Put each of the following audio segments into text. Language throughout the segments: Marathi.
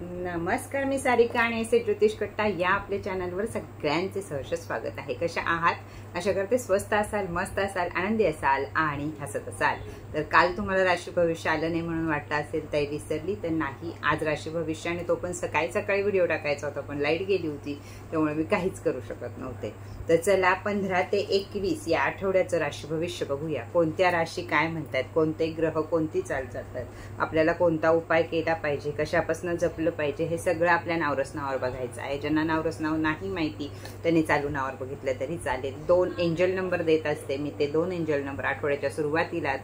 नमस्कार, मी सारिका आणि ऐसे ज्योतिष कट्टा या आपल्या चॅनलवर सगळ्यांचे सहर्ष स्वागत आहे। कशा आहात? आशा करते स्वस्त असाल, मस्त असाल, आनंदी असाल आणि हसत असाल। तर काल तुम्हाला राशी भविष्य आलं नाही म्हणून वाटलं असेल तर विसरली तर नाही, आज राशी भविष्य आणि तो पण सकाळी व्हिडिओ टाकायचा होता पण लाईट गेली होती त्यामुळे मी काहीच करू शकत नव्हते। तर चला 15 ते 21 या आठवड्याचं राशी भविष्य बघूया। कोणत्या राशी काय म्हणतात, कोणते ग्रह कोणती चाल चालतात, आपल्याला कोणता उपाय केला पाहिजे, कशापासून जपलं पाहिजे, हे सगळं आपल्या नावरसनावर बघायचं आहे। ज्यांना नावरसनावर नाही माहिती त्यांनी चालू नावावर बघितलं तरी चालेल। 2 एंजल नंबर देत असते मी, ते 2 एंजल नंबर आठवड्याच्या सुरुवातीला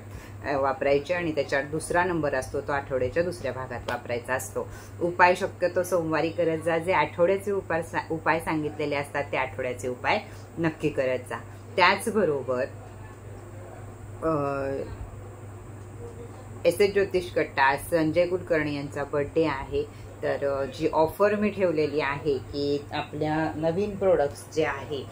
वापरायचे आणि त्याच्यावर दुसरा नंबर असतो तो आठवड्याच्या दुसऱ्या भागात वापरायचा असतो। उपाय शक्यतो सोमवारी करत जा। जे आठवड्याचे उपाय सांगितलेले असतात ते आठवड्याचे उपाय नक्की करत जा। त्याचबरोबर ऐसे ज्योतिष कट्टा संजय कुलकर्णी यांचा बर्थडे आहे। तर जी ऑफर मी ठेवलेली आहे की आपल्या नवीन प्रोडक्ट्स जे आहे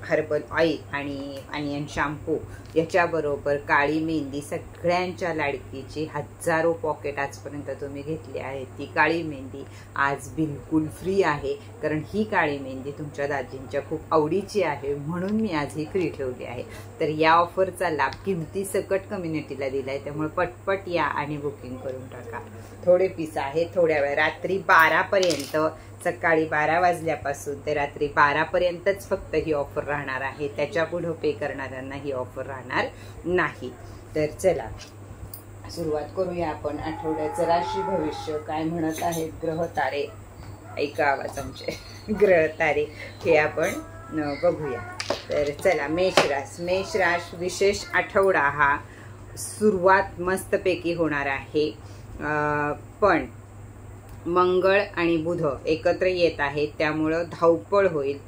हर्बल ऑइल आणि अनियन शॅम्पू याच्याबरोबर काळी मेहंदी सगळ्यांच्या लाडकीची हजारो पॉकेट आजपर्यंत तुम्ही घेतली आहेत। ती काळी मेहंदी आज बिलकुल फ्री आहे, कारण ही काळी मेहंदी तुमच्या दाजींच्या खूप आवडीची आहे म्हणून मी आज ही फ्री ठेवली आहे। तर या ऑफरचा लाभ किमती सकट कम्युनिटीला दिलाय, त्यामुळे पटपट या आणि बुकिंग करून टाका। थोडे पीस आहे, थोड्या वेळ रात्री 12 पर्यंत, सकाळी 12 वाजल्यापासून ते रात्री 12 पर्यंतच फक्त ही ऑफर राहणार आहे। त्याच्या पुढे पे करणाऱ्यांना ही ऑफर राहणार नाही। तर चला सुरुवात करूया आपण आठवड्याचं राशी भविष्य काय म्हणत आहेत ग्रह तारे। ऐका आवाज आमचे ग्रह तारे हे आपण बघूया। तर चला मेष राशी विशेष आठवडा हा सुरुवात मस्तपैकी होणार आहे, पण मंगळ आणि बुध एकत्र येत आहेत त्यामुळे धावपळ होईल।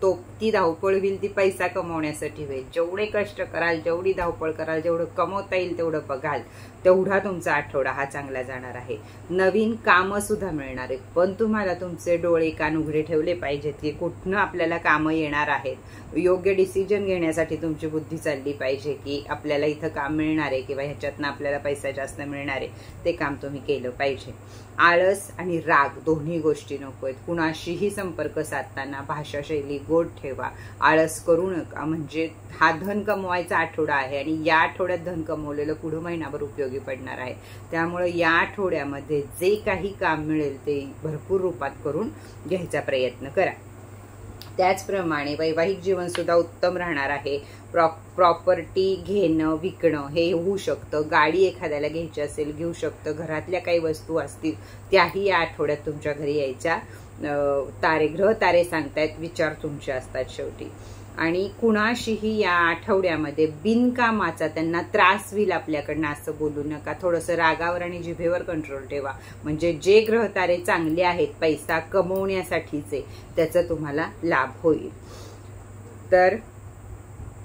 ती धावपळ होईल ती पैसा कमवण्यासाठी होईल। जेवढे कष्ट कराल, जेवढी धावपळ कराल, जेवढं कमवता येईल तेवढं बघाल, तेवढा तुमचा आठवडा हा चांगला जाणार आहे। नवीन कामं सुद्धा मिळणार आहेत, पण तुम्हाला तुमचे डोळे कान उघडे ठेवले पाहिजेत की कुठनं आपल्याला कामं येणार आहेत। योग्य डिसिजन घेण्यासाठी तुमची बुद्धी चालली पाहिजे की आपल्याला इथं काम मिळणार आहे किंवा ह्याच्यातनं आपल्याला पैसा जास्त मिळणार आहे, ते काम तुम्ही केलं पाहिजे। आळस आणि राग दोन्ही गोष्टी नको आहेत। कुणाशीही संपर्क साधताना भाषा शैली गोड ठेवा, आळस करू नका। म्हणजे हा धन कमवायचा आठवडा आहे आणि या आठवड्यात धन कमवलेलं पुढे महिनाभर उपयोगी पडणार आहे। त्यामुळे या आठवड्यामध्ये जे काही काम मिळेल ते भरपूर रूपात करून घ्यायचा प्रयत्न करा। त्याचप्रमाणे वैवाहिक जीवन सुद्धा उत्तम राहणार आहे। प्रॉपर्टी घेणं विकणं हे होऊ शकतं। गाडी एखाद्याला घ्यायची असेल घेऊ शकतं। घरातल्या काही वस्तू असतील त्याही या आठवड्यात तुमच्या घरी यायच्या ग्रह तारे सांगतायत। विचार तुमचे असतात शेवटी। आणि कुणाशीही या आठवड्यामध्ये बिनकामाचा त्यांना त्रास होईल आपल्याकडनं असं बोलू नका। थोडंसं रागावर आणि जिभेवर कंट्रोल ठेवा, म्हणजे जे ग्रह तारे चांगले आहेत पैसा कमवण्यासाठीचे त्याचा तुम्हाला लाभ होईल। तर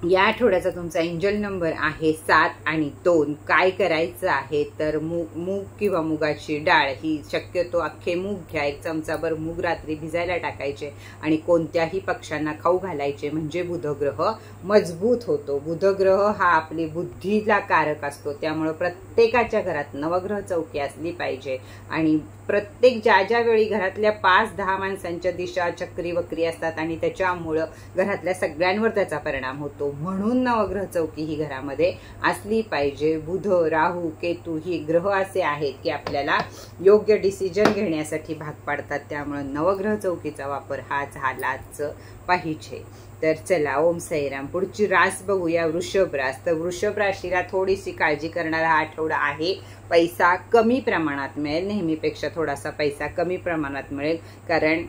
या आठवड्याचा तुमचा एंजल नंबर आहे 7 आणि 2। काय करायचं आहे तर मूग किंवा मुगाची डाळ ही शक्यतो अख्खे मूग घ्या, 1 चमचाभर मूग रात्री भिजायला टाकायचे आणि कोणत्याही पक्ष्यांना खाऊ घालायचे, म्हणजे बुधग्रह मजबूत होतो। बुधग्रह हा आपली बुद्धीला कारक असतो, त्यामुळे प्रत्येकाच्या घरात नवग्रह चौकी असली पाहिजे आणि प्रत्येक ज्या वेळी घरातल्या 5-10 माणसांच्या दिशा चक्री वक्री असतात आणि त्याच्यामुळं घरातल्या सगळ्यांवर त्याचा परिणाम होतो। म्हणून नवग्रह चौकी ही घरामध्ये असली पाहिजे। बुध राहू केतू ही ग्रह असे आहेत की आपल्याला योग्य डिसिजन घेण्यासाठी भाग पाडतात, त्यामुळे नवग्रह चौकीचा वापर हा झालाच पाहिजे। तर चला ओम साईराम। पुढची रास बघूया वृषभ रास। तर वृषभ राशीला थोडीशी काळजी करणारा हा आठवडा आहे। पैसा कमी प्रमाणात मिळेल, नेहमीपेक्षा थोडासा पैसा कमी प्रमाणात मिळेल, कारण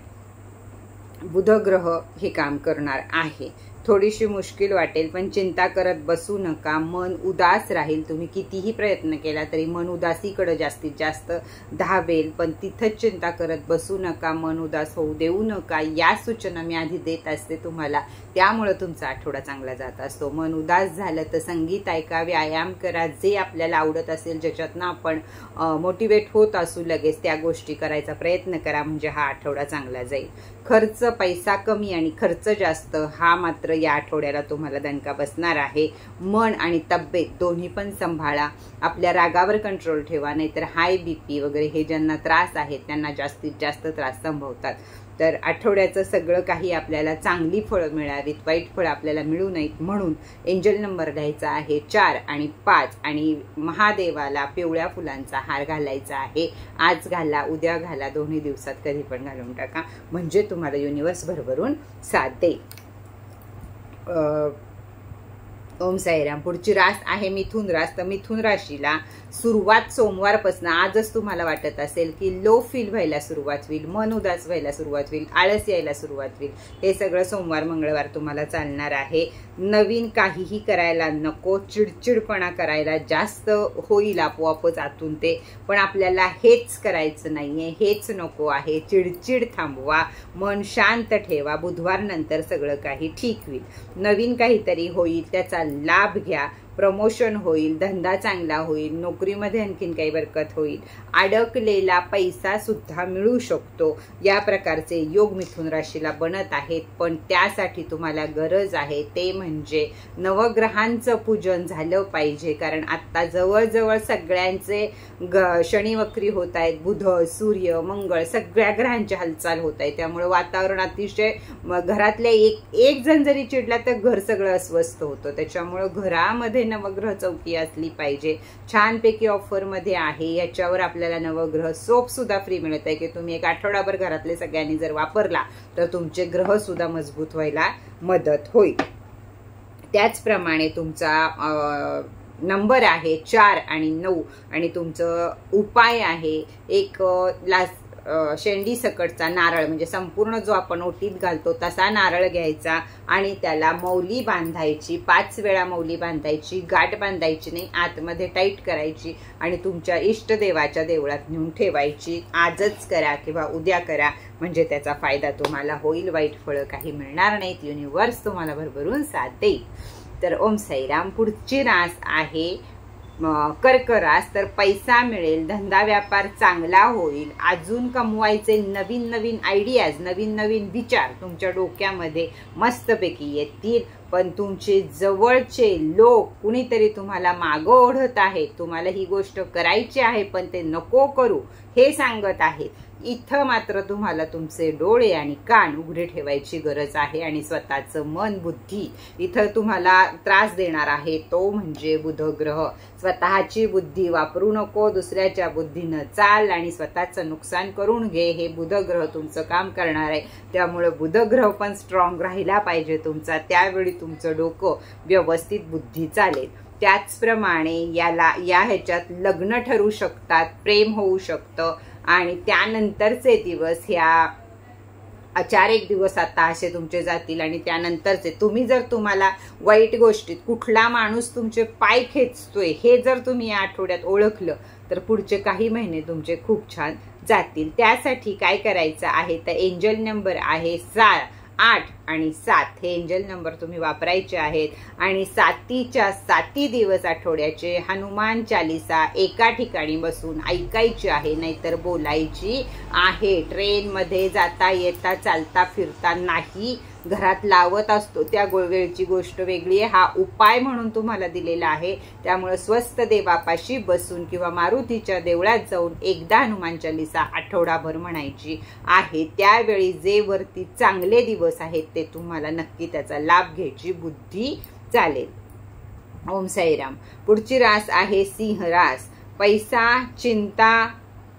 बुध ग्रह हे काम करणार आहे। थोडीशी मुश्किल वाटेल पण चिंता करत बसू नका। मन उदास राहील, तुम्ही कितीही प्रयत्न केला तरी मन उदासीकडे जास्तीत जास्त धावेल, पण तिथंच चिंता करत बसू नका, मन उदास होऊ देऊ नका। या सूचना मी आधी देत असते तुम्हाला, त्यामुळे तुमचा आठवडा चांगला जात असतो। मन उदास झालं तर संगीत ऐका, व्यायाम करा, जे आपल्याला आवडत असेल ज्याच्यातनं आपण मोटिवेट होत असू लगेच त्या गोष्टी करायचा प्रयत्न करा, म्हणजे हा आठवडा चांगला जाईल। खर्च पैसा कमी आणि खर्च जास्त हा मात्र मात्र या आठवड्याला तुम्हाला दणका बसणार आहे. मन आणि तब्येत दोन्ही पण सांभाळा. आपल्या रागावर कंट्रोल ठेवा, नाहीतर हाय BP वगैरे हे ज्यांना त्रास आहेत त्यांना जास्तीत जास्त त्रास संभवतात. तर आठवड्याचं सगळं काही आपल्याला चांगली फळं मिळावीत, वाईट फळं आपल्याला मिळू नयेत म्हणून एंजल नंबर घ्यायचा आहे 4 आणि 5 आणि महादेवाला पिवळ्या फुलांचा हार घालायचा आहे. आज घाला, उद्या घाला, दोन्ही दिवसात कधी पण घालून टाका, म्हणजे तुम्हाला युनिवर्स भरभरून साथ देईल. ओम साईराम. पुढची रास आहे मिथुन रास. तर मिथुन राशीला सुरुवात सोमवारपासून आजच तुम्हाला वाटत असेल की लो फील व्हायला सुरुवात होईल, मन उदास व्हायला सुरुवात होईल, आळस यायला सुरुवात होईल. हे सगळं सोमवार मंगळवार तुम्हाला चालणार आहे. नवीन काहीही करायला नको, चिडचिडपणा करायला जास्त होईल आपोआपच आतून ते, पण आपल्याला हेच करायचं नाहीये, हेच नको आहे. चिडचिड थांबवा, मन शांत ठेवा. बुधवार नंतर सगळं काही ठीक होईल. नवीन काहीतरी होईल, त्याचा लाभ घ्या. प्रमोशन होईल, धंदा चांगला होईल, नोकरीमध्ये आणखीन काही बरकत होईल, अडकलेला पैसा सुद्धा मिळू शकतो. या प्रकारचे योग मिथुन राशीला बनत आहेत. पण त्यासाठी तुम्हाला गरज आहे ते म्हणजे नवग्रहांचं पूजन झालं पाहिजे. कारण आता जवळजवळ सगळ्यांचे शनी वक्री होत आहेत. बुध, सूर्य, मंगळ सगळ्या ग्रहांची हालचाल होत आहे. त्यामुळे वातावरण अतिशय, घरातल्या एक जण जरी चिडला तर घर सगळं अस्वस्थ होतं. त्याच्यामुळे घरामध्ये नवग्रह चौकी असली पाहिजे. छानपैकी ऑफर मध्ये आहे. याच्यावर आपल्याला नवग्रह सोप सुद्धा फ्री मिळत आहे की तुम्ही एक आठवडाभर घरातले सगळ्यांनी जर वापरला तर तुमचे ग्रह सुद्धा मजबूत व्हायला मदत होईल. त्याचप्रमाणे तुमचा नंबर आहे 4 आणि 9 आणि तुमचं उपाय आहे एक शेंडी सकटचा नारळ, म्हणजे संपूर्ण जो आपण ओटीत घालतो तसा नारळ घ्यायचा आणि त्याला मौली बांधायची. 5 वेळा मौली बांधायची, गाठ बांधायची नाही, आतमध्ये टाईट करायची आणि तुमच्या इष्टदेवाच्या देवळात नेऊन ठेवायची. आजच करा किंवा उद्या करा, म्हणजे त्याचा फायदा तुम्हाला होईल. वाईट फळं काही मिळणार नाहीत. युनिवर्स तुम्हाला भरभरून साथ देईल. तर ओम साईराम. पुढची रास आहे कर्क रास. तर पैसा मिळेल, धंदा व्यापार चांगला होईल, अजून कमवायचे नवीन नवीन आयडियाज, नवीन नवीन विचार तुमच्या डोक्यामध्ये मस्तपैकी येतील. पण तुमचे जवळचे लोक कुणीतरी तुम्हाला मागं ओढत आहेत. तुम्हाला ही गोष्ट करायची आहे पण ते नको करू हे सांगत आहेत. इथं मात्र तुम्हाला तुमचे डोळे आणि कान उघडे ठेवायची गरज आहे आणि स्वतःचं मन, बुद्धी इथं तुम्हाला त्रास देणार आहे तो म्हणजे बुध ग्रह. स्वतःची बुद्धी वापरू नको, दुसऱ्याच्या बुद्धीनं चाल आणि स्वतःचं नुकसान करून घे, हे बुध ग्रह तुमचं काम करणार आहे. त्यामुळे बुध ग्रह पण स्ट्रॉंग राहिला पाहिजे तुमचा, त्यावेळी तुमचं डोकं व्यवस्थित बुद्धी चालेल. त्याचप्रमाणे या ह्याच्यात लग्न ठरू शकतात, प्रेम होऊ शकतं आणि त्यानंतरचे दिवस ह्या 4-1 दिवस आता असे तुमचे जातील आणि त्यानंतरचे तुम्हाला वाईट गोष्टीत कुठला माणूस तुमचे पाय खेचतोय हे जर तुम्ही या आठवड्यात ओळखलं तर पुढचे काही महिने तुमचे खूप छान जातील. त्यासाठी काय करायचं आहे तर एंजल नंबर आहे 8 आणि 7 हे एंजल नंबर तुम्ही वापरायचे आहेत आणि 7 दिवस आठवड्याचे हनुमान चालीसा एका ठिकाणी बसून ऐकायची आहे, नाहीतर बोलायची आहे. ट्रेनमध्ये जाता येता, चालता फिरता नाही, घरात लावत असतो त्या वेळची गोष्ट वेगळी आहे. हा उपाय म्हणून तुम्हाला दिलेला आहे. त्यामुळे स्वस्त देवापाशी बसून किंवा मारुतीच्या देवळात जाऊन एकदा हनुमान चालीसा आठवडाभर म्हणायची आहे. त्यावेळी जे वरती चांगले दिवस आहेत ते तुम्हाला नक्की त्याचा लाभ घ्यायची बुद्धी चालेल. ओम साईराम. पुढची रास आहे सिंह रास. पैसा, चिंता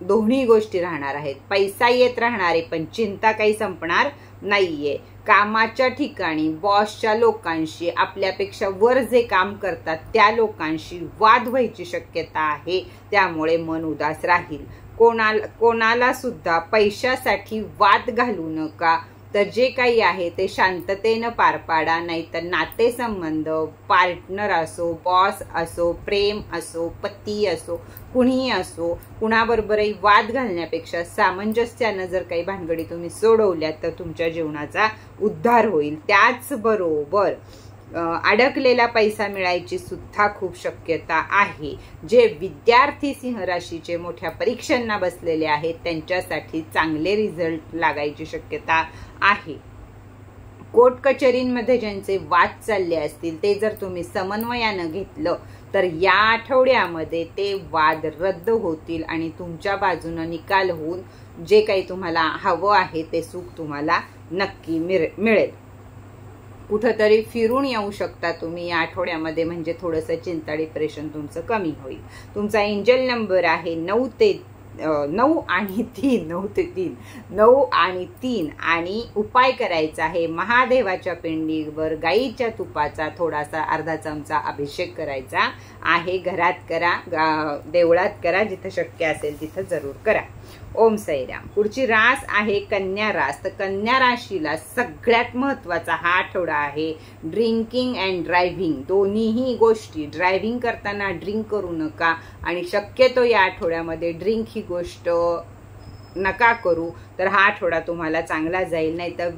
दोन्ही गोष्टी राहणार आहेत. पैसा येत राहणार आहे पण चिंता काही संपणार नाहीये. कामाच्या ठिकाणी बॉसच्या लोकांशी, आपल्यापेक्षा वर जे काम करतात त्या लोकांशी वाद व्हायची शक्यता आहे. त्यामुळे मन उदास राहील. कोणाला सुद्धा पैशासाठी वाद घालू नका. तर जे काही आहे ते शांततेनं पार पाडा, नाहीतर नातेसंबंध, पार्टनर असो, बॉस असो, प्रेम असो, पती असो, कुणीही असो, कुणाबरोबरही वाद घालण्यापेक्षा सामंजस्यानं जर काही भानगडी तुम्ही सोडवल्या तर तुमच्या जीवनाचा उद्धार होईल. त्याचबरोबर अडकलेला पैसा मिळायची सुद्धा खूप शक्यता आहे. जे विद्यार्थी सिंह राशीचे मोठ्या परीक्षांना बसलेले आहेत त्यांच्यासाठी चांगले रिझल्ट लागायची शक्यता आहे. कोर्ट कचेरींमध्ये ज्यांचे वाद चालले असतील ते जर तुम्ही समन्वयानं घेतलं तर या आठवड्यामध्ये ते वाद रद्द होतील आणि तुमच्या बाजूनं निकाल होऊन जे काही तुम्हाला हवं आहे ते सुख तुम्हाला नक्की मिळेल. कुठंतरी फिरून येऊ शकता तुम्ही या आठवड्यामध्ये, म्हणजे थोडंसं चिंता डिप्रेशन तुमचं कमी होईल. तुमचा एंजल नंबर आहे 9 आणि 3 आणि उपाय करायचा आहे महादेवाच्या पिंडीवर गाईच्या तुपाचा थोडासा अर्धा चमचा अभिषेक करायचा आहे. घरात करा, देवळात करा, जिथं शक्य असेल तिथं जरूर करा. ओम साईराम. पुढची रास आहे कन्या रास. तर कन्या राशीला सगळ्यात महत्वाचा हा आठवडा आहे ड्रिंकिंग अँड ड्रायव्हिंग, दोन्हीही गोष्टी. ड्रायव्हिंग करताना ड्रिंक करू नका आणि शक्यतो या आठवड्यामध्ये ड्रिंक ही गोष्ट नका करू, तर हा आठवडा तुम्हाला चांगला जाईल. नाही तर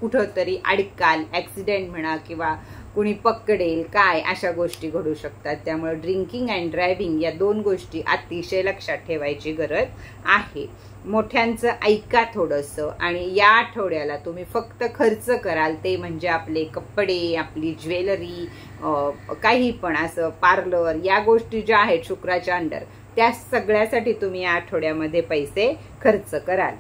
कुठंतरी अडकाल, ऍक्सिडेंट म्हणा किंवा कुणी पकडेल काय, अशा गोष्टी घडू शकतात. त्यामुळे ड्रिंकिंग अँड ड्रायव्हिंग या 2 गोष्टी अतिशय लक्षात ठेवायची गरज आहे. मोठ्यांचं ऐका थोडंसं. आणि या आठवड्याला तुम्ही फक्त खर्च कराल ते म्हणजे आपले कपडे, आपली ज्वेलरी, काही पण असं पार्लर, या गोष्टी ज्या आहेत शुक्राच्या अंडर, त्या सगळ्यासाठी तुम्ही या आठवड्यामध्ये पैसे खर्च कराल.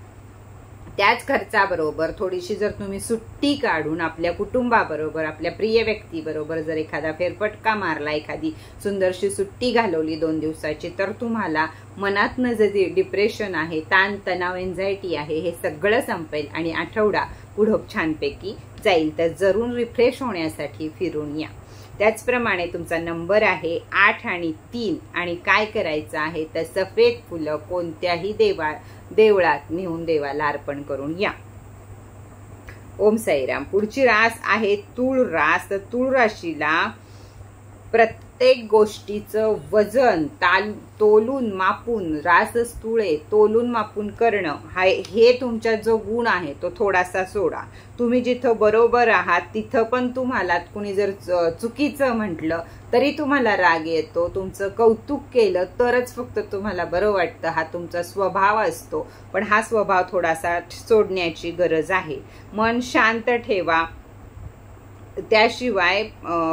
त्याच खर्चाबरोबर थोडीशी जर तुम्ही सुट्टी काढून आपल्या कुटुंबाबरोबर, आपल्या प्रिय व्यक्तीबरोबर जर एखादा फेरफटका मारला, एखादी सुंदरशी सुट्टी घालवली 2 दिवसाची, तर तुम्हाला मनातनं जे डिप्रेशन आहे, ताण तणाव, एन्झायटी आहे, हे सगळं संपेल आणि आठवडा पुढं छानपैकी जाईल. तर जरूर रिफ्रेश होण्यासाठी फिरून या. त्याचप्रमाणे तुमचा नंबर आहे 8 आणि 3 आणि काय करायचं आहे तर सफेद फुलं कोणत्याही देवळात नेऊन देवाला अर्पण करून या. ओम साईराम. पुढची रास आहे तूळ रास. तर तूळ राशीला प्रत्येक गोष्टीचं वजन तोलून मापून, रासच तुळे तोलून मापून करणं, हे तुमचा जो गुण आहे तो थोडासा सोडा. तुम्ही जिथं बरोबर आहात तिथं पण तुम्हाला कुणी जर चुकीचं म्हटलं तरी तुम्हाला राग येतो. तुमचं कौतुक केलं तरच फक्त तुम्हाला बरं वाटतं, हा तुमचा स्वभाव असतो. पण हा स्वभाव थोडासा सोडण्याची गरज आहे. मन शांत ठेवा, त्याशिवाय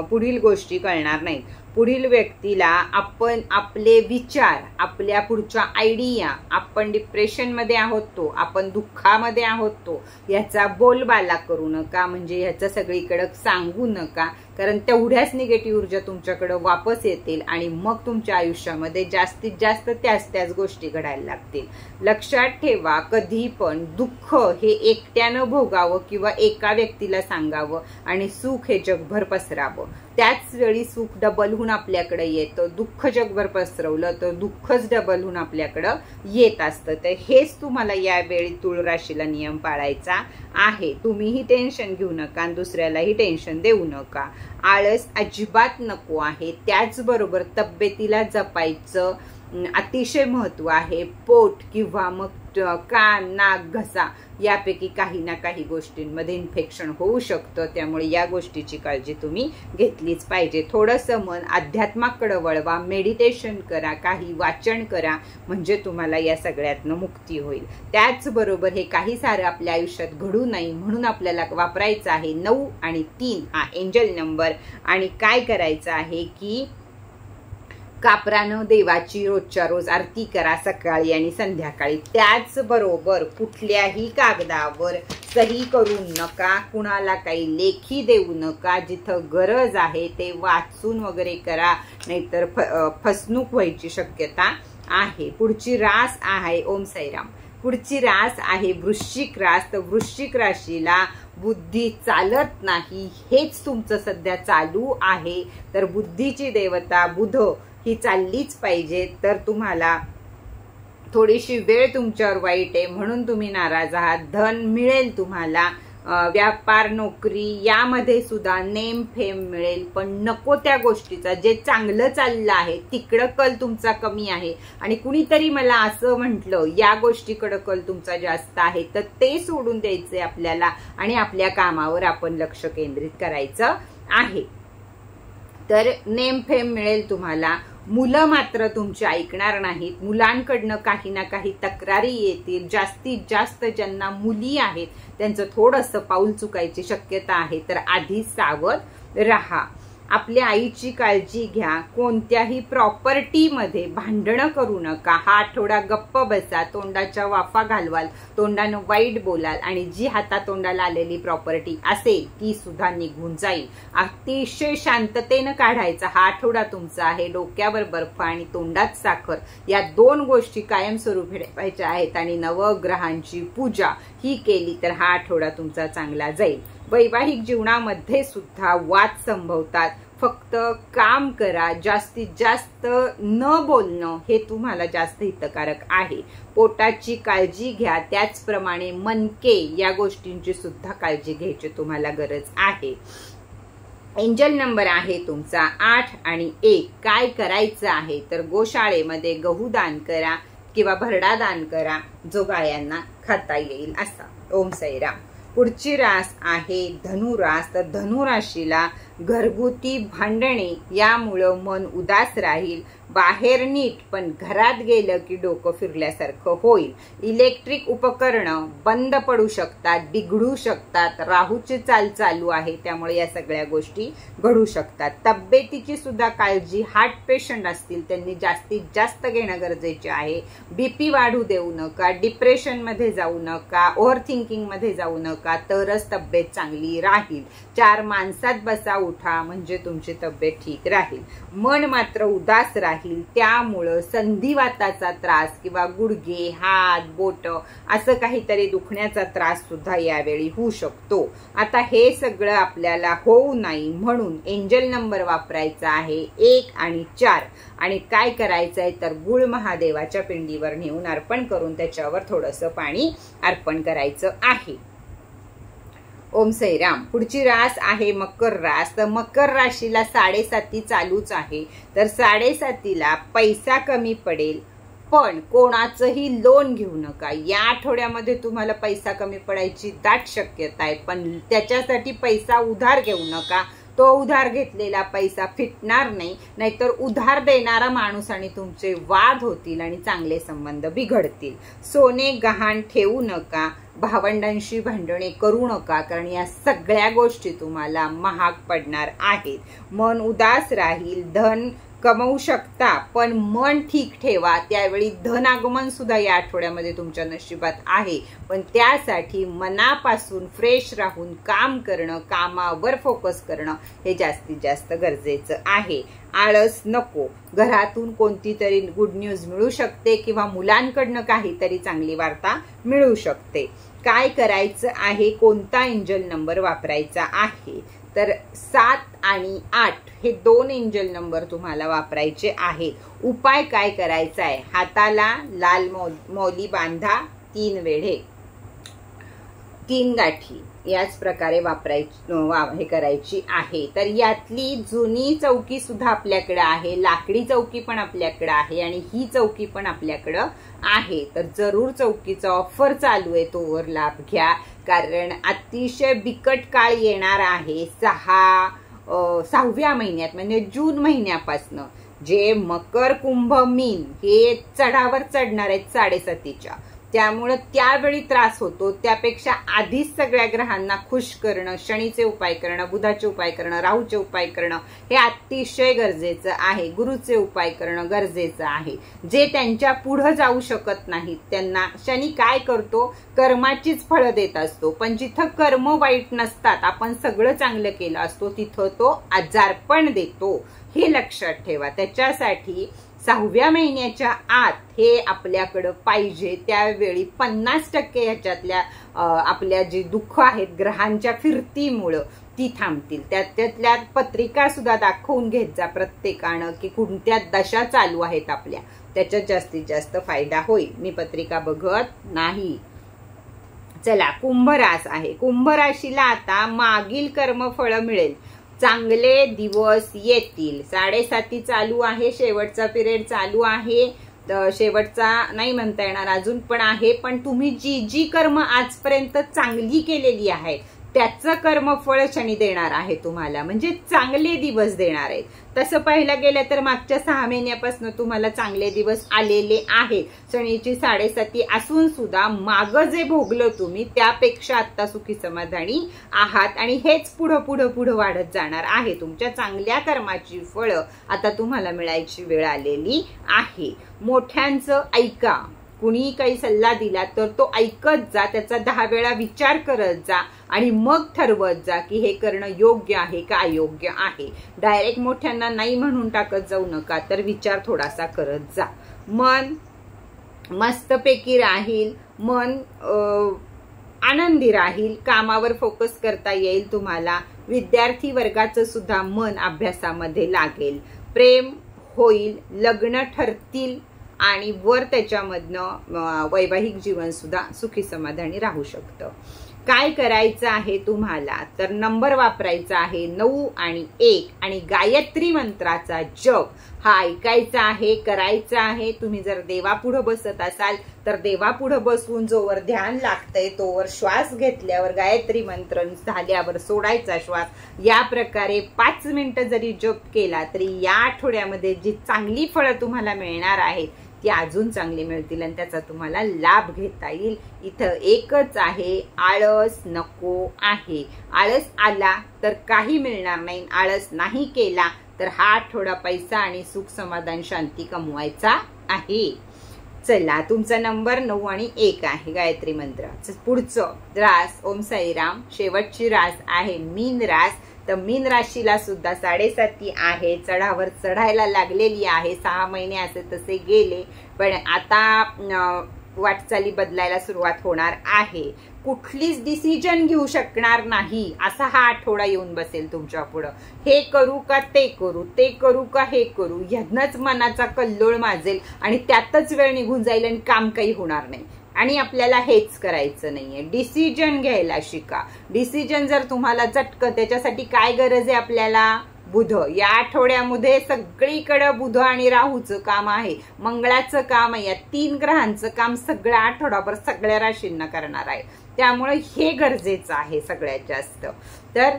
पुढील गोष्टी कळणार नाहीत. पुढील व्यक्तीला आपण आपले विचार, आपल्या पुढच्या आयडिया, आपण डिप्रेशनमध्ये आहोत तो, आपण दुःखामध्ये आहोत तो, याचा बोलबाला करू नका. म्हणजे ह्याचं सगळीकडे सांगू नका, कारण तेवढ्याच निगेटिव्ह ऊर्जा तुमच्याकडे वापस येतील आणि मग तुमच्या आयुष्यामध्ये जास्तीत जास्त त्याच गोष्टी घडायला लागतील. लक्षात ठेवा, कधी पण दुःख हे एकट्यानं भोगावं किंवा एका व्यक्तीला सांगावं आणि सुख हे जगभर पसरावं. त्याच वेळी सुख डबल होऊन आपल्याकडे येतं. दुःख जगभर पसरवलं तर दुःखच डबल होऊन आपल्याकडं येत असतं. तर हेच तुम्हाला यावेळी तुळ राशीला नियम पाळायचा आहे. तुम्हीही टेन्शन घेऊ नका आणि दुसऱ्यालाही टेन्शन देऊ नका. आळस अजिबात नको आहे. त्याचबरोबर तब्येतीला जपायचं अतिशय महत्व आहे. पोट किंवा मग कान, नाक, घसा यापैकी काही ना काही गोष्टींमध्ये इन्फेक्शन होऊ शकतं. त्यामुळे या गोष्टीची काळजी तुम्ही घेतलीच पाहिजे. थोडंसं मन अध्यात्माकडे वळवा, मेडिटेशन करा, काही वाचन करा, म्हणजे तुम्हाला या सगळ्यातनं मुक्ती होईल. त्याचबरोबर हे काही सारं आपल्या आयुष्यात घडू नये म्हणून आपल्याला वापरायचं आहे 9 आणि 3 हा एंजल नंबर. आणि काय करायचं आहे की कापरानं देवाची रोजच्या रोज आरती करा सकाळी आणि संध्याकाळी. त्याचबरोबर कुठल्याही कागदावर सही करू नका, कुणाला काही लेखी देऊ नका. जिथं गरज आहे ते वाचून वगैरे करा, नाहीतर फसवणूक व्हायची शक्यता आहे. पुढची रास आहे ओम साईराम. पुढची रास आहे वृश्चिक रास. तर वृश्चिक राशीला बुद्धी चालत नाही, हेच तुमचं सध्या चालू आहे. तर बुद्धीची देवता बुध ही चाललीच पाहिजे. तर तुम्हाला थोडीशी वेळ तुमच्यावर वाईट आहे म्हणून तुम्ही नाराज आहात. धन मिळेल तुम्हाला, व्यापार नोकरी यामध्ये सुद्धा नेम फेम मिळेल, पण नको त्या गोष्टीचा, जे चांगलं चाललं आहे तिकडं कल तुमचा कमी आहे. आणि कुणीतरी मला असं म्हटलं या गोष्टीकडे कल तुमचा जास्त आहे, तर ते सोडून द्यायचे आपल्याला आणि आपल्या कामावर आपण लक्ष केंद्रित करायचं आहे. तर नेम फेम मिळेल तुम्हाला. मुलं मात्र तुमचे ऐकणार नाहीत. मुलांकडनं काही ना काही तक्रारी येतील. जास्तीत जास्त ज्यांना मुली आहेत त्यांचं थोडंसं पाऊल चुकायची शक्यता आहे, तर आधी सावध राहा. आपल्या आईची काळजी घ्या. कोणत्याही प्रॉपर्टीमध्ये भांडणं करू नका. हा आठवडा गप्प बसा, तोंडाच्या वाफा घालवाल, तोंडानं वाईट बोलाल आणि जी हातातोंडाला आलेली प्रॉपर्टी असेल ती सुद्धा निघून जाईल. अतिशय शांततेनं काढायचा हा आठवडा तुमचा आहे. डोक्यावर बर्फ आणि तोंडात साखर या 2 गोष्टी कायमस्वरूपी ठेवायच्या आहेत आणि नवग्रहांची पूजा ही केली तर हा आठवडा तुमचा चांगला जाईल. वैवाहिक जीवनामध्ये सुद्धा वाद संभवतात. फक्त काम करा. जास्तीत जास्त न बोलणं हे तुम्हाला जास्त हितकारक आहे. पोटाची काळजी घ्या. त्याचप्रमाणे मनके या गोष्टींची सुद्धा काळजी घ्यायची तुम्हाला गरज आहे. एंजल नंबर आहे तुमचा 8 आणि 1. काय करायचं आहे तर गोशाळेमध्ये गहू दान करा किंवा भरडा दान करा, जो गायांना खाता येईल असा. ओम साईराम. पुढची रास आहे धनुरास. तर धनुराशीला घरगुती भांडणे यामुळं मन उदास राहील. बाहेर नीट पण घरात गेलं की डोकं फिरल्यासारखं होईल. इलेक्ट्रिक उपकरणं बंद पडू शकतात, बिघडू शकतात. राहूची चाल चालू आहे त्यामुळे या सगळ्या गोष्टी घडू शकतात. तब्येतीची सुद्धा काळजी. हार्ट पेशंट असतील त्यांनी जास्तीत जास्त घेणं गरजेचे आहे. बीपी वाढू देऊ नका. डिप्रेशन मध्ये जाऊ नका. ओव्हर थिंकिंग मध्ये जाऊ नका, तरच तब्येत चांगली राहील. 4 माणसात बसा उठा म्हणजे तुमची तब्येत ठीक राहील. मन मात्र उदास राहील. त्यामुळं संधिवाताचा त्रास किंवा गुडघे, हात, बोट असं काहीतरी दुखण्याचा त्रास सुद्धा यावेळी होऊ शकतो. आता हे सगळं आपल्याला होऊ नाही म्हणून एंजल नंबर वापरायचा आहे 1 आणि 4. आणि काय करायचंय तर गुळ महादेवाच्या पिंडीवर नेऊन अर्पण करून त्याच्यावर थोडंसं पाणी अर्पण करायचं आहे. ओम साईराम. पुढची रास आहे मकर रास. तर मकर राशीला 7.5 चालूच आहे. तर 7.5ला पैसा कमी पडेल, पण कोणाचंही लोन घेऊ नका. या आठवड्यामध्ये तुम्हाला पैसा कमी पडायची दाट शक्यता आहे, पण त्याच्यासाठी पैसा उधार घेऊ नका. तो उधार घेतलेला पैसा फिटणार नाही, नाहीतर उधार देणारा माणूस आणि तुमचे वाद होतील आणि चांगले संबंध बिघडतील. सोने गहाण ठेवू नका. भावंडांशी भांडणे करू नका, कारण या सगळ्या गोष्टी तुम्हाला महाग पडणार आहेत. मन उदास राहील. धन कमवू शकता पण मन ठीक ठेवा. त्यावेळी धन आगमन सुद्धा या आठवड्यामध्ये तुमच्या नशिबात आहे, पण त्यासाठी मनापासून फ्रेश राहून काम करणं, कामावर फोकस करणं हे जास्तीत जास्त गरजेचं आहे. आळस नको. घरातून कोणती तरी गुड न्यूज मिळू शकते किंवा मुलांकडनं काहीतरी चांगली वार्ता मिळू शकते. काय करायचं आहे, कोणता एंजल नंबर वापरायचा आहे तर 7 आणि 8 हे 2 एंजल नंबर तुम्हाला वापरायचे आहेत. उपाय काय करायचा आहे, हाताला लाल मौली बांधा, 3 वेढे, 3 गाठी याच प्रकारे हे करायची आहे. तर यातली जुनी चौकी सुद्धा आपल्याकडे आहे, लाकडी चौकी पण आपल्याकडे आहे आणि ही चौकी पण आपल्याकडे आहे. तर जरूर चौकीचा ऑफर चालू आहे, तोवर लाभ घ्या, कारण अतिशय बिकट काळ येणार आहे. 6व्या महिन्यात म्हणजे जून महिन्यापासून जे मकर, कुंभ, मीन हे चढावर चढणार आहेत 7.5च्या. त्यामुळे त्यावेळी त्रास होतो. त्यापेक्षा आधीच सगळ्या ग्रहांना खुश करणं, शनीचे उपाय करणं, बुधाचे उपाय करणं, राहूचे उपाय करणं हे अतिशय गरजेचं आहे. गुरुचे उपाय करणं गरजेचं आहे. जे त्यांच्या पुढे जाऊ शकत नाहीत त्यांना शनी काय करतो, कर्माचीच फळं देत असतो. पण जिथं कर्म वाईट नसतात, आपण सगळं चांगलं केलं असतो, तिथं तो आजारपण देतो. हे लक्षात ठेवा. त्याच्यासाठी 6व्या महिन्याच्या आत हे आपल्याकडं पाहिजे. त्यावेळी 50% ह्याच्यातल्या आपल्या जी दुःख आहेत ग्रहांच्या फिरतीमुळं ती थांबतील. त्यातल्या पत्रिका सुद्धा दाखवून घेत जा प्रत्येकानं की कोणत्या दशा चालू आहेत आपल्या, त्याच्यात जास्तीत जास्त फायदा होईल. मी पत्रिका बघत नाही. चला, कुंभ रास आहे. कुंभ राशीला आता मागील कर्मफळ मिळेल, चांगले दिवस येतील. 7.5 चालू आहे, शेवटचा पिरियड चालू आहे. शेवटचा नाही म्हणता येणार अजून पण आहे, पण तुम्ही जी कर्म आजपर्यंत चांगली केलेली आहेत त्याचं कर्मफळ शनी देणार आहे तुम्हाला, म्हणजे चांगले दिवस देणार आहेत. तसं पाहायला गेलं तर मागच्या 6 महिन्यापासून तुम्हाला चांगले दिवस आलेले आहेत. शनीची 7.7 असून सुद्धा मागं जे भोगलं तुम्ही त्यापेक्षा आता सुखी समाधानी आहात आणि हेच पुढं पुढं पुढं वाढत जाणार आहे. तुमच्या चांगल्या कर्माची फळं आता तुम्हाला मिळायची वेळ आलेली आहे. मोठ्यांचं ऐका. कुणी काही सल्ला दिला तर तो ऐकत जा, त्याचा 10 वेळा विचार करत जा आणि मग ठरवत जा की हे करणं योग्य आहे का अयोग्य आहे. डायरेक्ट मोठ्यांना नाही म्हणून टाकत जाऊ नका, तर विचार थोडासा करत जा. मन मस्तपैकी राहील, मन आनंदी राहील, कामावर फोकस करता येईल तुम्हाला. विद्यार्थी वर्गाचं सुद्धा मन अभ्यासामध्ये लागेल. प्रेम होईल, लग्न ठरतील आणि वर त्याच्यामधनं वैवाहिक जीवन सुद्धा सुखी समाधानी राहू शकतं. काय करायचं आहे तुम्हाला तर नंबर वापरायचा आहे 9 आणि 1 आणि गायत्री मंत्राचा जप हा ऐकायचा आहे, करायचा आहे. तुम्ही जर देवापुढं बसत असाल तर देवापुढं बसवून जोवर ध्यान लागतंय तोवर श्वास घेतल्यावर गायत्री मंत्र झाल्यावर सोडायचा श्वास. या प्रकारे 5 मिनिटं जरी जप केला तरी या आठवड्यामध्ये जी चांगली फळं तुम्हाला मिळणार आहेत ती अजून चांगली मिळतील आणि त्याचा तुम्हाला लाभ घेता येईल. इथं एकच आहे, आळस नको आहे. आळस आला तर काही मिळणार नाही, आळस नाही केला तर हा आठवडा पैसा आणि सुख समाधान शांती कमवायचा आहे. चला, तुमचा नंबर 9 आणि 1 आहे गायत्री मंत्र. पुढचं रास ओम साईराम. शेवटची रास आहे मीन रास. तर मीन राशीला सुद्धा 7.7 आहे, चढावर चढायला लागलेली आहे. 6 महिने असे तसे गेले पण आता वाटचाली बदलायला सुरुवात होणार आहे. कुठलीच डिसिजन घेऊ शकणार नाही असा हा आठवडा येऊन बसेल तुमच्या पुढं. हे करू का ते करू, ते करू का हे करू, ह्यानंच मनाचा कल्लोळ माजेल आणि त्यातच वेळ निघून जाईल आणि काम काही होणार नाही. आणि आपल्याला हेच करायचं नाहीये. डिसिजन घ्यायला शिका. डिसिजन जर तुम्हाला चटकं, त्याच्यासाठी काय गरज आहे आपल्याला? बुध. या आठवड्यामध्ये सगळीकडे बुध आणि राहूचं काम आहे, मंगळाचं काम आहे. या 3 ग्रहांचं काम सगळ्या आठवडाभर सगळ्या राशींना करणार आहे. त्यामुळे हे गरजेचं आहे सगळ्यात जास्त. तर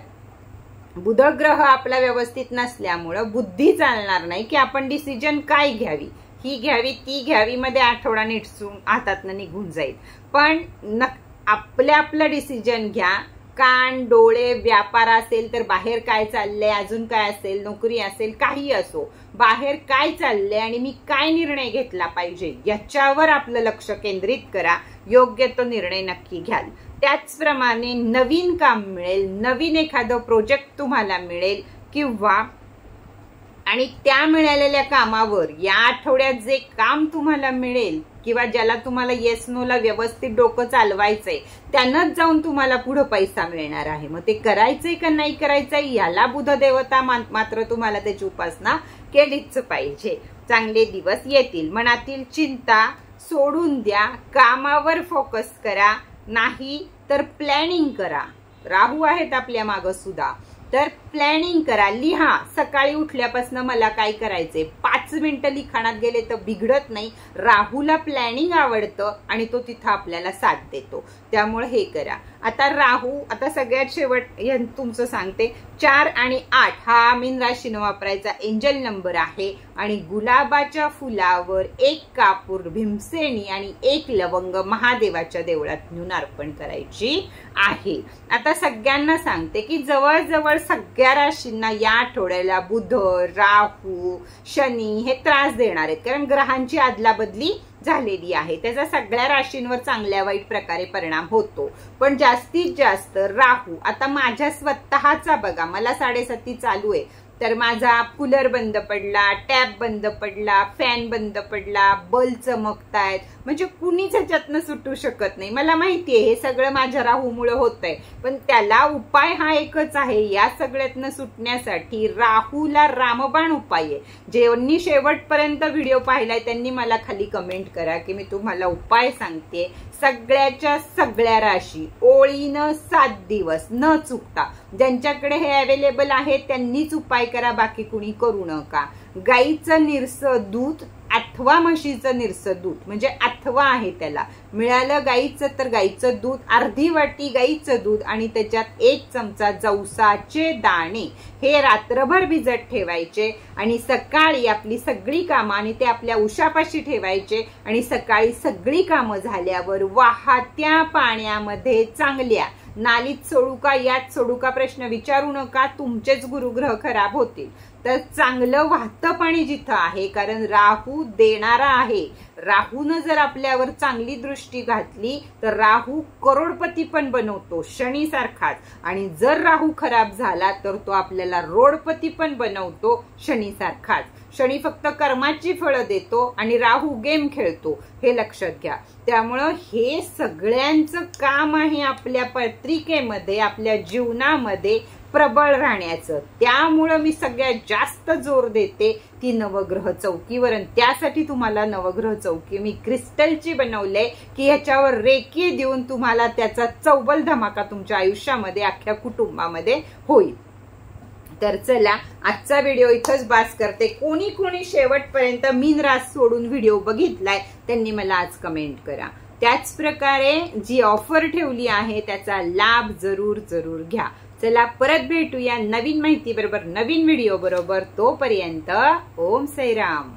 बुध ग्रह आपला व्यवस्थित नसल्यामुळं बुद्धी चालणार नाही की आपण डिसिजन काय घ्यावी, ही घ्यावी ती घ्यावी मध्ये आठवडा निटसून हातातनं निघून जाईल. पण आपलं डिसिजन घ्या. कान डोळे, व्यापार असेल तर बाहेर काय चाललंय, अजून काय असेल, नोकरी असेल, काही असो, बाहेर काय चाललंय आणि मी काय निर्णय घेतला पाहिजे याच्यावर आपलं लक्ष केंद्रित करा. योग्य तो निर्णय नक्की घ्याल. त्याचप्रमाणे नवीन काम मिळेल, नवीन एखादं प्रोजेक्ट तुम्हाला मिळेल किंवा आणि त्या मिळालेल्या कामावर या आठवड्यात जे काम तुम्हाला मिळेल किंवा ज्याला तुम्हाला येस नोला व्यवस्थित डोकं चालवायचंय त्यानंच जाऊन तुम्हाला पुढे पैसा मिळणार आहे. मग ते करायचंय का नाही करायचंय याला बुध देवता मात्र तुम्हाला त्याची उपासना केलीच पाहिजे. चांगले दिवस येतील. मनातील चिंता सोडून द्या, कामावर फोकस करा, नाही तर प्लॅनिंग करा. राहू आहेत आपल्या मागं सुद्धा, तर प्लॅनिंग करा. लिहा सकाळी उठल्यापासून मला काय करायचंय. 5 मिनिटं लिखाणात गेले तर बिघडत नाही. राहूला प्लॅनिंग आवडतं आणि तो तिथं आपल्याला साथ देतो. त्यामुळे हे करा. आता राहू, आता सगळ्यात शेवट तुमचं सांगते, 4 आणि 8 हा मीन राशीनं वापरायचा एंजल नंबर आहे आणि गुलाबाच्या फुलावर 1 कापूर भीमसेनी आणि 1 लवंग महादेवाच्या देवळात नेऊन अर्पण करायची आहे. आता सगळ्यांना सांगते की जवळजवळ सगळ्या राशींना या आठवड्याला बुध, राहू, शनी हे त्रास देणार आहेत, कारण ग्रहांची आदलाबदली झालेली आहे. त्याचा सगळ्या राशींवर चांगल्या वाईट प्रकारे परिणाम होतो. पण जास्तीत जास्त राहू, आता माझ्या स्वतःचा बघा, मला 7.7 चालू आहे तर माझा कूलर बंद पडला, टॅप बंद पडला, फॅन बंद पडला, बल्ब चमकतायत, म्हणजे कुणीच ह्याच्यातनं सुटू शकत नाही. मला माहितीये हे सगळं माझ्या राहूमुळे होतंय, पण त्याला उपाय हा एकच आहे. या सगळ्यातनं सुटण्यासाठी राहूला रामबाण उपाय आहे. ज्यांनी शेवटपर्यंत व्हिडिओ पाहिलाय त्यांनी मला खाली कमेंट करा की मी तुम्हाला उपाय सांगते. सगळ्याच्या सगळ्या राशी ओळीनं 7 दिवस न चुकता, ज्यांच्याकडे हे अवेलेबल आहे त्यांनीच उपाय करा, बाकी कुणी करू नका. गाईचं निरसं दूध अथवा म्हशीचं निरसं दूध, म्हणजे अथवा आहे त्याला. मिळालं गाईचं तर गाईचं दूध, अर्धी वाटी गाईचं दूध आणि त्याच्यात 1 चमचा जवसाचे दाणे हे रात्रभर भिजत ठेवायचे आणि सकाळी आपली सगळी कामं, आणि ते आपल्या उशापाशी ठेवायचे आणि सकाळी सगळी कामं झाल्यावर वाहत्या पाण्यामध्ये चांगल्या नालीत सोडू का यात सोडू का प्रश्न विचारू नका, तुमचेच गुरुग्रह खराब होतील. तर चांगलं वाहतं पाणी जिथं आहे, कारण राहू देणारा आहे. राहून जर आपल्यावर चांगली दृष्टी घातली तर राहू करोडपती पण बनवतो, शनी सारखाच. आणि जर राहू खराब झाला तर तो आपल्याला रोडपती पण बनवतो, शनी सारखाच. शनी फक्त कर्माची फळं देतो आणि राहू गेम खेळतो, हे लक्षात घ्या. त्यामुळं हे सगळ्यांचं काम आहे आपल्या पत्रिकेमध्ये, आपल्या जीवनामध्ये प्रबळ राहण्याचं. त्यामुळं मी सगळ्यात जास्त जोर देते ती नवग्रह चौकीवर. त्यासाठी तुम्हाला नवग्रह चौकी मी क्रिस्टलची बनवले की ह्याच्यावर रेकी देऊन तुम्हाला त्याचा चौबल धमाका तुमच्या आयुष्यामध्ये, अख्ख्या कुटुंबामध्ये होईल. तर चला, आजचा व्हिडिओ इथंच बास करते. कोणी कोणी शेवटपर्यंत मीन रास सोडून व्हिडिओ बघितलाय त्यांनी मला आज कमेंट करा. त्याच प्रकारे जी ऑफर ठेवली आहे त्याचा लाभ जरूर जरूर घ्या. चला, परत भेटूया नवीन माहिती बरोबर, नवीन व्हिडिओ बरोबर. तोपर्यंत ओम साईराम.